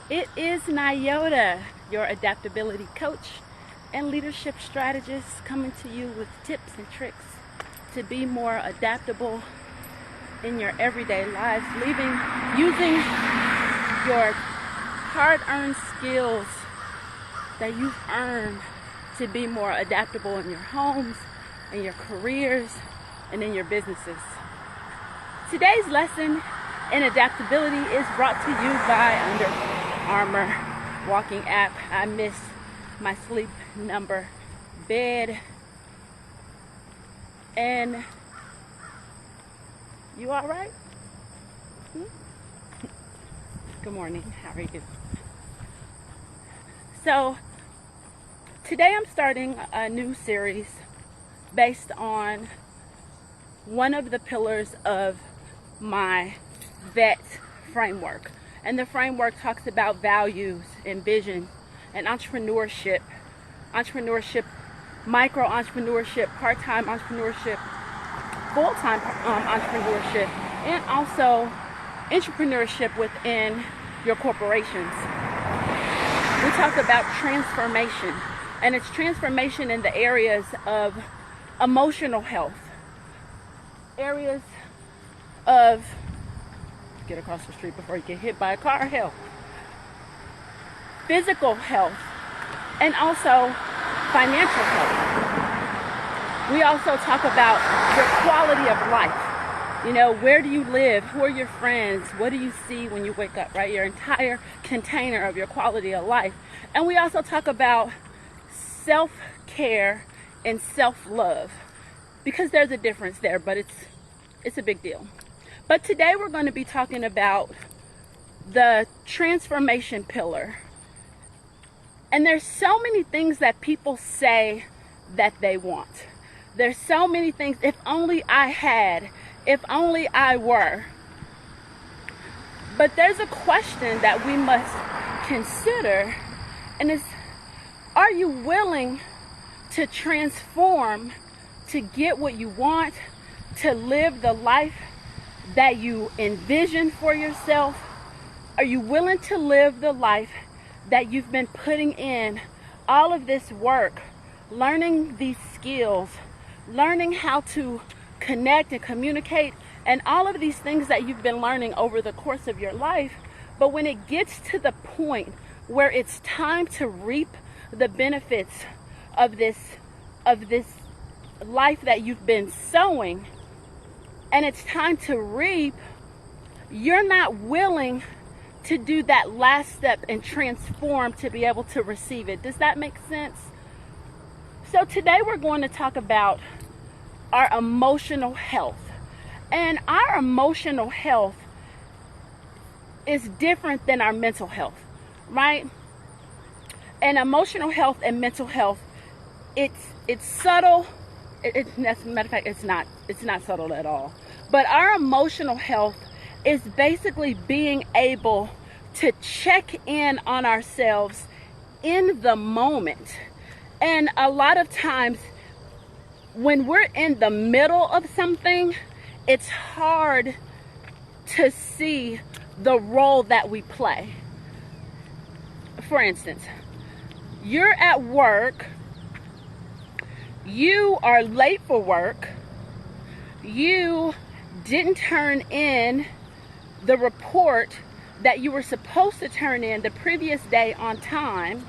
It is Nyota, your adaptability coach and leadership strategist, coming to you with tips and tricks to be more adaptable in your everyday lives, using your hard-earned skills that you've earned to be more adaptable in your homes, in your careers, and in your businesses. Today's lesson in adaptability is brought to you by Under Armour walking app. I miss my sleep number bed. And you all right? Good morning. How are you? So today I'm starting a new series based on one of the pillars of my VET framework. And the framework talks about values and vision and entrepreneurship, micro entrepreneurship, part-time entrepreneurship, full-time entrepreneurship, and also entrepreneurship within your corporations. We talk about transformation, and it's transformation in the areas of emotional health, areas of get across the street before you get hit by a car health, physical health, and also financial health. We also talk about your quality of life. You know, where do you live? Who are your friends? What do you see when you wake up, right? Your entire container of your quality of life. And we also talk about self-care and self-love, because there's a difference there, but it's a big deal. But today we're going to be talking about the transformation pillar. And there's so many things that people say that they want. There's so many things, if only I had, if only I were. But there's a question that we must consider, and it's, are you willing to transform to get what you want, to live the life that you envision for yourself? Are you willing to live the life that you've been putting in all of this work, learning these skills, learning how to connect and communicate, and all of these things that you've been learning over the course of your life? But when it gets to the point where it's time to reap the benefits of this life that you've been sowing, and it's time to reap, you're not willing to do that last step and transform to be able to receive it. Does that make sense? So today we're going to talk about our emotional health. And our emotional health is different than our mental health, right? And emotional health and mental health, it's subtle. As a matter of fact, it's not subtle at all. But our emotional health is basically being able to check in on ourselves in the moment. And a lot of times when we're in the middle of something, it's hard to see the role that we play. For instance, you're at work, you are late for work, you didn't turn in the report that you were supposed to turn in the previous day on time,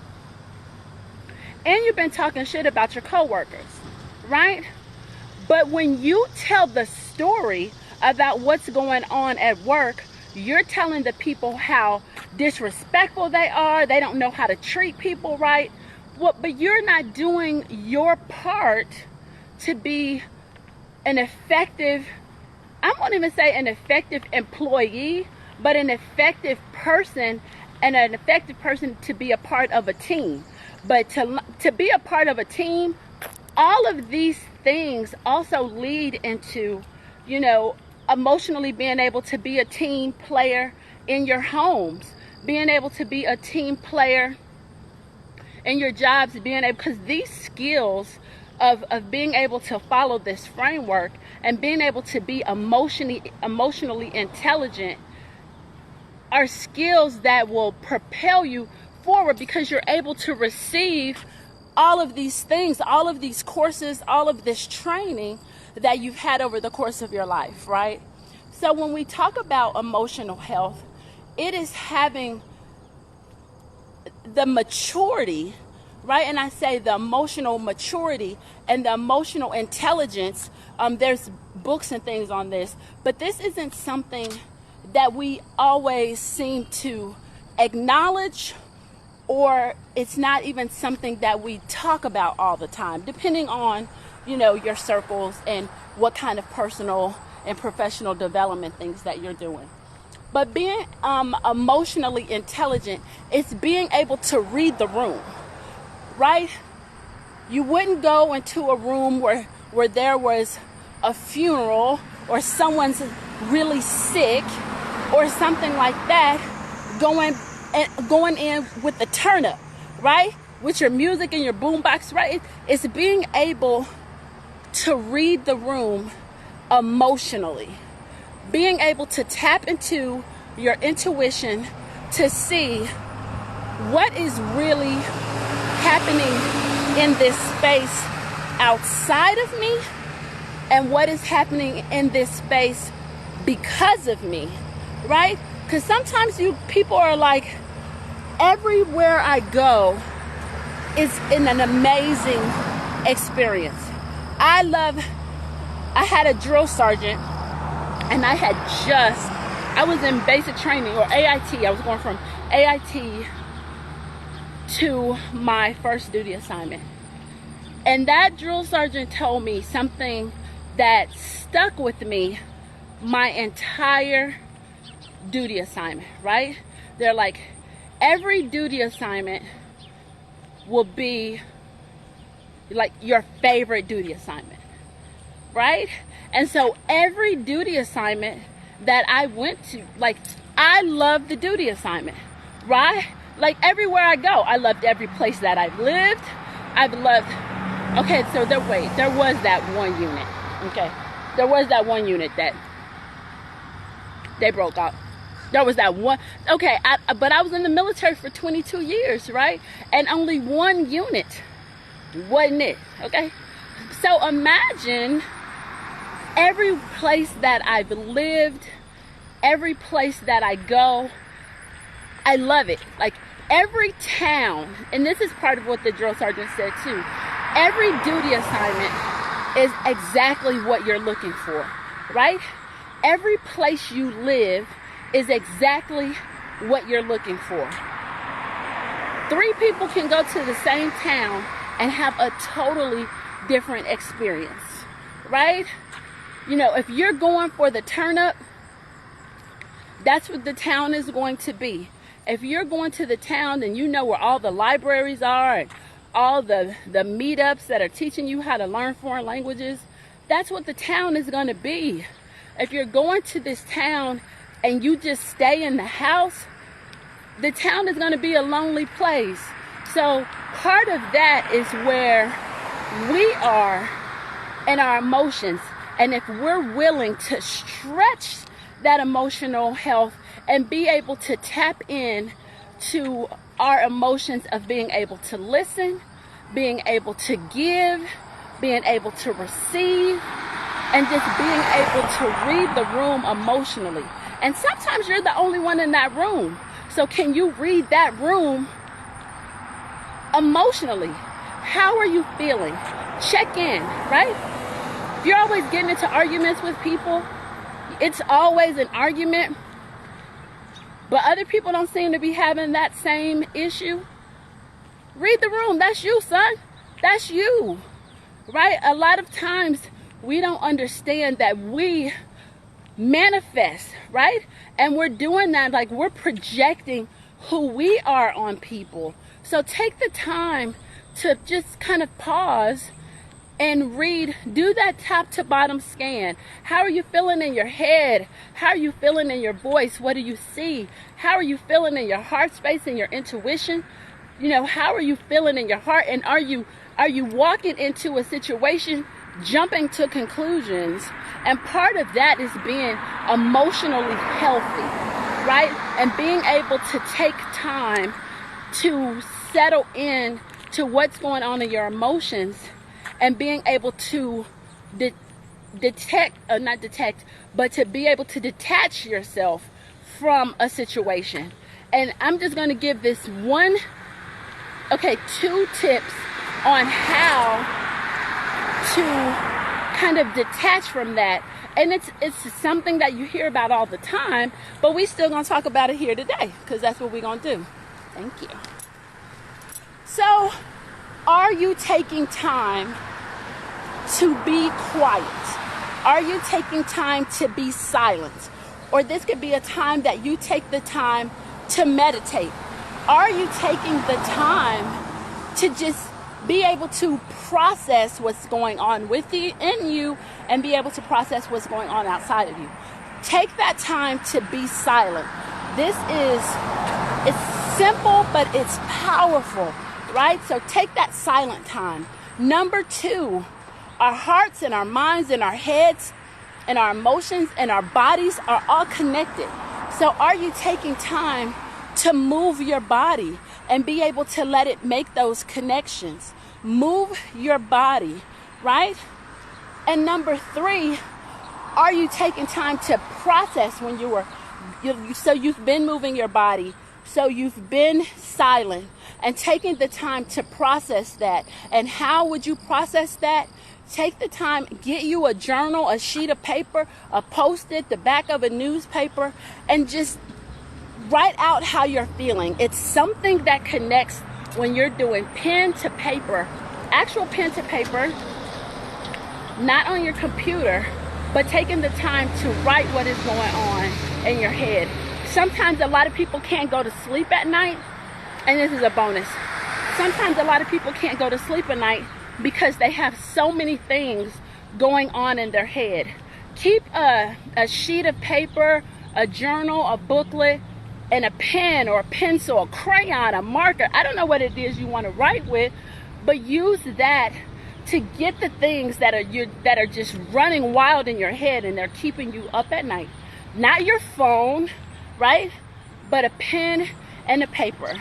and you've been talking shit about your coworkers, right? But when you tell the story about what's going on at work, you're telling the people how disrespectful they are, they don't know how to treat people right. But you're not doing your part to be an effective, I won't even say an effective employee, but an effective person, and an effective person to be a part of a team. But to be a part of a team, all of these things also lead into, you know, emotionally being able to be a team player in your homes, being able to be a team player in your jobs, because these skills of being able to follow this framework and being able to be emotionally intelligent are skills that will propel you forward, because you're able to receive all of these things, all of these courses, all of this training that you've had over the course of your life, right? So when we talk about emotional health, it is having the maturity, right? And I say the emotional maturity and the emotional intelligence. There's books and things on this, but this isn't something that we always seem to acknowledge, or it's not even something that we talk about all the time, depending on, your circles and what kind of personal and professional development things that you're doing. But being emotionally intelligent is being able to read the room, right? You wouldn't go into a room where there was a funeral or someone's really sick or something like that, going in with the turn up, right? With your music and your boombox, right? It's being able to read the room emotionally, being able to tap into your intuition to see what is really happening in this space outside of me and what is happening in this space because of me, right? Because sometimes people are like, everywhere I go is in an amazing experience. I had a drill sergeant, and I was in basic training, or AIT. I was going from AIT to my first duty assignment. And that drill sergeant told me something that stuck with me my entire duty assignment, right? They're like, every duty assignment will be like your favorite duty assignment, right? And so every duty assignment that I went to, like, I loved the duty assignment, right? Like, everywhere I go, I loved every place that I've lived. Okay, so there was that one unit, okay? There was that one unit that they broke up. There was that one, okay, but I was in the military for 22 years, right? And only one unit wasn't it, okay? So imagine every place that I've lived, every place that I go, I love it. Like, every town, and this is part of what the drill sergeant said too, every duty assignment is exactly what you're looking for, right? Every place you live is exactly what you're looking for. 3 people can go to the same town and have a totally different experience, right? If you're going for the turn up, that's what the town is going to be. If you're going to the town and you know where all the libraries are and all the meetups that are teaching you how to learn foreign languages, that's what the town is going to be. If you're going to this town and you just stay in the house, the town is going to be a lonely place. So part of that is where we are in our emotions. And if we're willing to stretch that emotional health and be able to tap in to our emotions of being able to listen, being able to give, being able to receive, and just being able to read the room emotionally. And sometimes you're the only one in that room. So can you read that room emotionally? How are you feeling? Check in, right? If you're always getting into arguments with people, it's always an argument, but other people don't seem to be having that same issue. Read the room. That's you, son. That's you, right? A lot of times we don't understand that we manifest, right? And we're doing that, like, we're projecting who we are on people. So take the time to just kind of pause and read, do that top to bottom scan. How are you feeling in your head? How are you feeling in your voice? What do you see? How are you feeling in your heart space and your intuition? How are you feeling in your heart? And are you walking into a situation jumping to conclusions? And part of that is being emotionally healthy, right? And being able to take time to settle in to what's going on in your emotions, and being able to but to be able to detach yourself from a situation. And I'm just going to give this two tips on how to kind of detach from that. And it's something that you hear about all the time, but we still gonna talk about it here today, because that's what we're gonna do. Thank you. So, are you taking time to be quiet? Are you taking time to be silent? Or this could be a time that you take the time to meditate. Are you taking the time to just be able to process what's going on in you and be able to process what's going on outside of you? Take that time to be silent. It's simple, but it's powerful, right? So take that silent time. Number 2, our hearts and our minds and our heads and our emotions and our bodies are all connected. So are you taking time to move your body and be able to let it make those connections? Move your body, right? And number 3, are you taking time to process when so you've been moving your body, so you've been silent, and taking the time to process that? And how would you process that? Take the time, get you a journal, a sheet of paper, a Post-it, the back of a newspaper, and just write out how you're feeling. It's something that connects when you're doing pen to paper, actual pen to paper, not on your computer, but taking the time to write what is going on in your head. Sometimes a lot of people can't go to sleep at night, and this is a bonus. Sometimes a lot of people can't go to sleep at night because they have so many things going on in their head. Keep a sheet of paper, a journal, a booklet, and a pen or a pencil, a crayon, a marker. I don't know what it is you want to write with, but use that to get the things that are just running wild in your head and they're keeping you up at night. Not your phone, right? But a pen and a paper.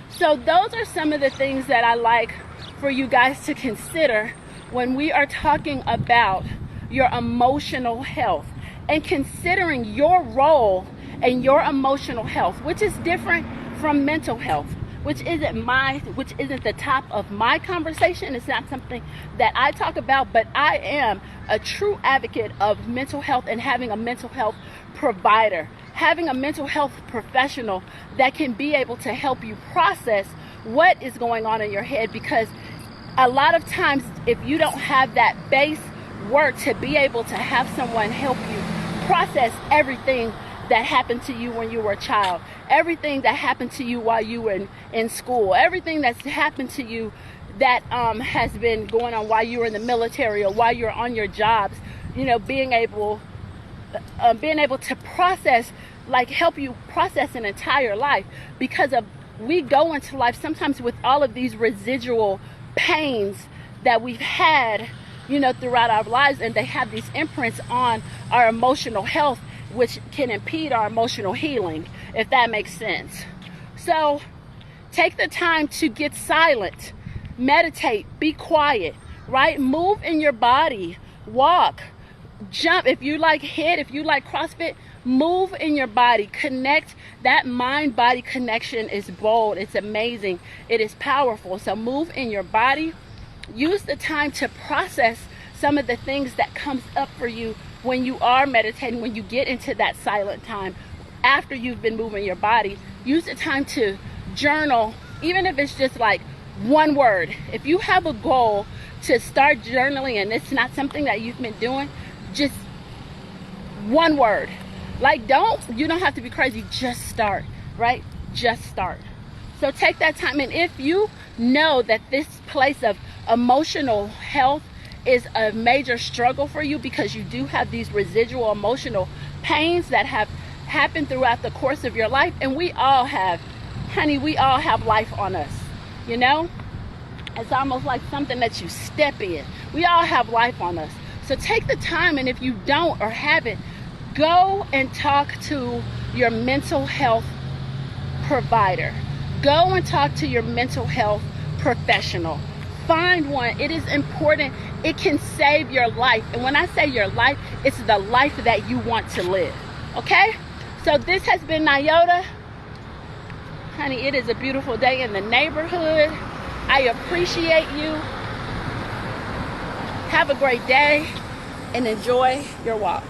So those are some of the things that I like for you guys to consider when we are talking about your emotional health and considering your role in your emotional health, which is different from mental health, which isn't the top of my conversation. It's not something that I talk about, but I am a true advocate of mental health and having a mental health provider, having a mental health professional that can be able to help you process what is going on in your head. Because a lot of times, if you don't have that base work to be able to have someone help you process everything that happened to you when you were a child, everything that happened to you while you were in school, everything that's happened to you that has been going on while you were in the military or while you're on your jobs, being able to process, help you process an entire life, because we go into life sometimes with all of these residual pains that we've had, throughout our lives, and they have these imprints on our emotional health, which can impede our emotional healing, if that makes sense. So take the time to get silent, meditate, be quiet, right? Move in your body, walk, jump. If you like HIIT, if you like CrossFit, move in your body, connect. That mind-body connection is bold, it's amazing, it is powerful. So move in your body. Use the time to process some of the things that comes up for you when you are meditating, when you get into that silent time after you've been moving your body. Use the time to journal, even if it's just one word. If you have a goal to start journaling and it's not something that you've been doing, just one word. You don't have to be crazy, just start, right? Just start. So take that time, and if you know that this place of emotional health is a major struggle for you because you do have these residual emotional pains that have happened throughout the course of your life, and we all have life on us, It's almost like something that you step in. We all have life on us. So take the time, and if you don't or haven't, Go and talk to your mental health provider. Go and talk to your mental health professional. Find one. It is important. It can save your life. And when I say your life, it's the life that you want to live. Okay? So this has been Nyota. Honey, it is a beautiful day in the neighborhood. I appreciate you. Have a great day and enjoy your walk.